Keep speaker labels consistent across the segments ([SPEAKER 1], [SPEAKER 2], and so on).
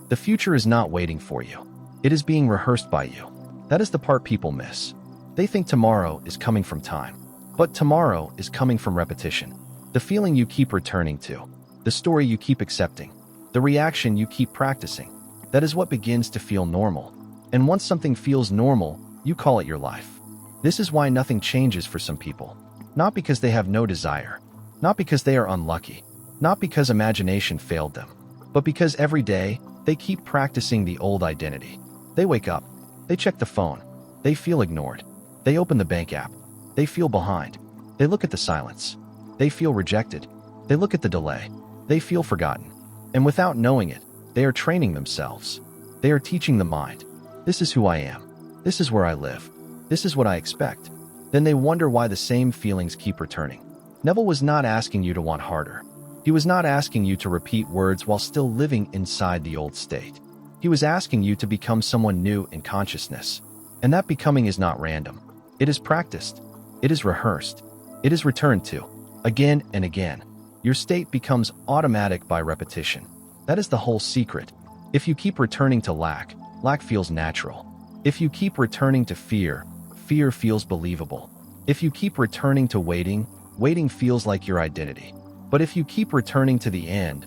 [SPEAKER 1] The future is not waiting for you. It is being rehearsed by you. That is the part people miss. They think tomorrow is coming from time. But tomorrow is coming from repetition. The feeling you keep returning to. The story you keep accepting. The reaction you keep practicing. That is what begins to feel normal. And once something feels normal, you call it your life. This is why nothing changes for some people. Not because they have no desire. Not because they are unlucky. Not because imagination failed them. But because every day, they keep practicing the old identity. They wake up. They check the phone. They feel ignored. They open the bank app. They feel behind. They look at the silence. They feel rejected. They look at the delay. They feel forgotten. And without knowing it, they are training themselves. They are teaching the mind. This is who I am. This is where I live. This is what I expect. Then they wonder why the same feelings keep returning. Neville was not asking you to want harder. He was not asking you to repeat words while still living inside the old state. He was asking you to become someone new in consciousness. And that becoming is not random. It is practiced. It is rehearsed. It is returned to. Again and again. Your state becomes automatic by repetition. That is the whole secret. If you keep returning to lack, lack feels natural. If you keep returning to fear, fear feels believable. If you keep returning to waiting, waiting feels like your identity. But if you keep returning to the end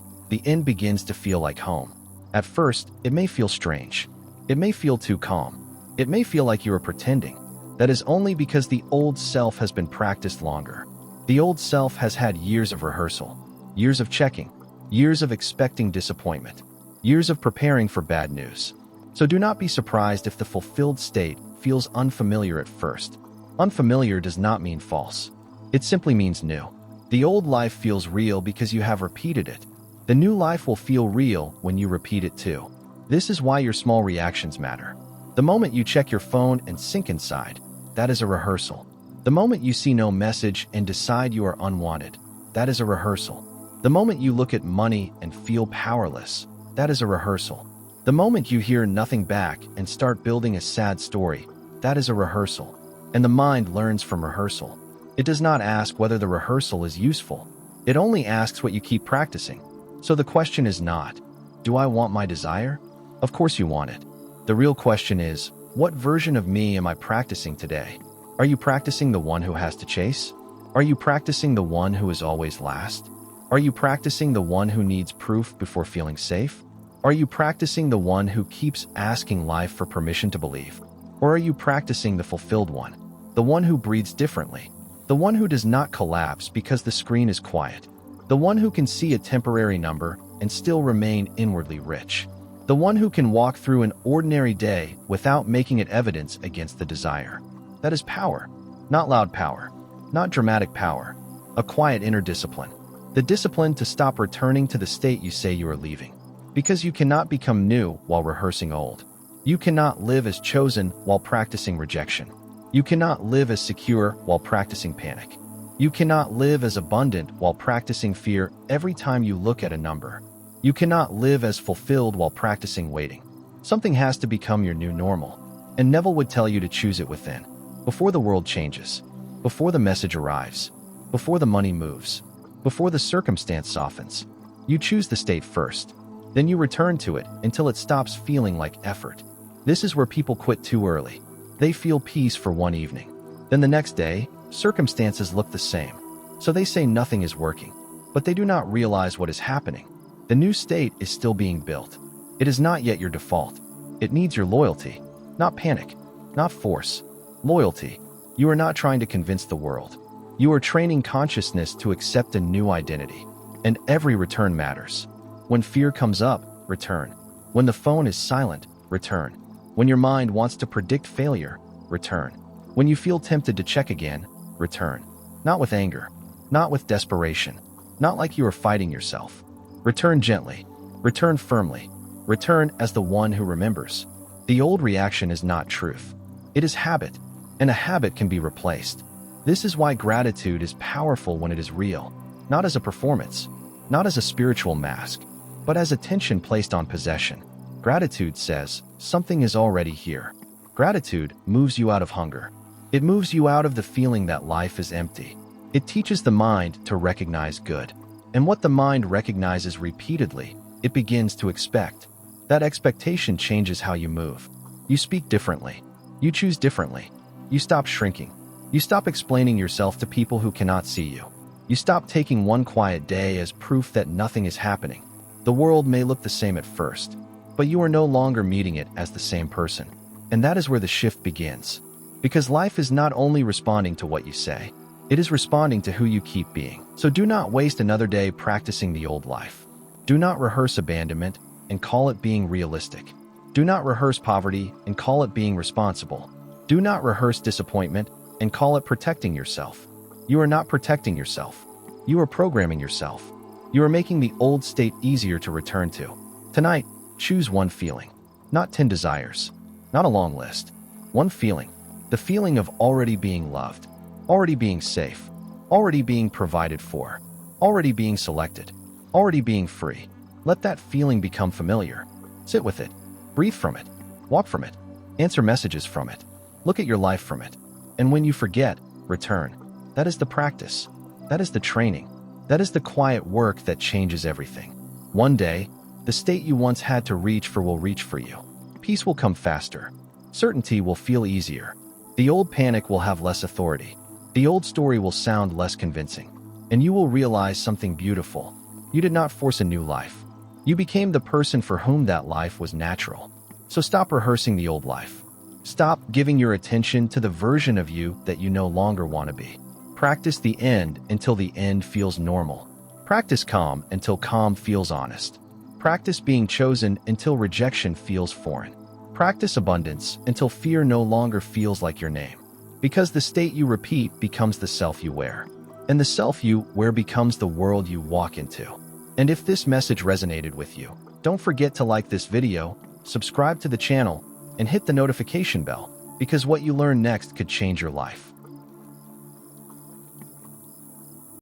[SPEAKER 1] begins to feel like home. At first, it may feel strange. It may feel too calm. It may feel like you are pretending. That is only because the old self has been practiced longer. The old self has had years of rehearsal, years of checking, years of expecting disappointment, years of preparing for bad news. So do not be surprised if the fulfilled state feels unfamiliar at first. Unfamiliar does not mean false. It simply means new. The old life feels real because you have repeated it. The new life will feel real when you repeat it too. This is why your small reactions matter. The moment you check your phone and sink inside, that is a rehearsal. The moment you see no message and decide you are unwanted, that is a rehearsal. The moment you look at money and feel powerless, that is a rehearsal. The moment you hear nothing back and start building a sad story, that is a rehearsal. And the mind learns from rehearsal. It does not ask whether the rehearsal is useful. It only asks what you keep practicing. So the question is not, do I want my desire? Of course you want it. The real question is, what version of me am I practicing today? Are you practicing the one who has to chase? Are you practicing the one who is always last? Are you practicing the one who needs proof before feeling safe? Are you practicing the one who keeps asking life for permission to believe? Or are you practicing the fulfilled one, the one who breathes differently, the one who does not collapse because the screen is quiet, the one who can see a temporary number and still remain inwardly rich? The one who can walk through an ordinary day without making it evidence against the desire. That is power. Not loud power. Not dramatic power. A quiet inner discipline. The discipline to stop returning to the state you say you are leaving. Because you cannot become new while rehearsing old. You cannot live as chosen while practicing rejection. You cannot live as secure while practicing panic. You cannot live as abundant while practicing fear every time you look at a number. You cannot live as fulfilled while practicing waiting. Something has to become your new normal. And Neville would tell you to choose it within. Before the world changes. Before the message arrives. Before the money moves. Before the circumstance softens. You choose the state first. Then you return to it until it stops feeling like effort. This is where people quit too early. They feel peace for one evening. Then the next day, circumstances look the same. So they say nothing is working. But they do not realize what is happening. The new state is still being built. It is not yet your default. It needs your loyalty. Not panic. Not force. Loyalty. You are not trying to convince the world. You are training consciousness to accept a new identity. And every return matters. When fear comes up, return. When the phone is silent, return. When your mind wants to predict failure, return. When you feel tempted to check again, return. Not with anger. Not with desperation. Not like you are fighting yourself. Return gently. Return firmly. Return as the one who remembers. The old reaction is not truth. It is habit, and a habit can be replaced. This is why gratitude is powerful when it is real, not as a performance, not as a spiritual mask, but as attention placed on possession. Gratitude says, something is already here. Gratitude moves you out of hunger. It moves you out of the feeling that life is empty. It teaches the mind to recognize good. And what the mind recognizes repeatedly, it begins to expect. That expectation changes how you move. You speak differently. You choose differently. You stop shrinking. You stop explaining yourself to people who cannot see you. You stop taking one quiet day as proof that nothing is happening. The world may look the same at first, but you are no longer meeting it as the same person. And that is where the shift begins. Because life is not only responding to what you say, it is responding to who you keep being. So do not waste another day practicing the old life. Do not rehearse abandonment and call it being realistic. Do not rehearse poverty and call it being responsible. Do not rehearse disappointment and call it protecting yourself. You are not protecting yourself. You are programming yourself. You are making the old state easier to return to. Tonight, choose one feeling, not 10 desires, not a long list. One feeling, the feeling of already being loved, already being safe, already being provided for, already being selected, already being free. Let that feeling become familiar. Sit with it. Breathe from it. Walk from it. Answer messages from it. Look at your life from it. And when you forget, return. That is the practice. That is the training. That is the quiet work that changes everything. One day, the state you once had to reach for will reach for you. Peace will come faster. Certainty will feel easier. The old panic will have less authority. The old story will sound less convincing. And you will realize something beautiful. You did not force a new life. You became the person for whom that life was natural. So stop rehearsing the old life. Stop giving your attention to the version of you that you no longer want to be. Practice the end until the end feels normal. Practice calm until calm feels honest. Practice being chosen until rejection feels foreign. Practice abundance until fear no longer feels like your name. Because the state you repeat becomes the self you wear. And the self you wear becomes the world you walk into. And if this message resonated with you, don't forget to like this video, subscribe to the channel, and hit the notification bell, because what you learn next could change your life.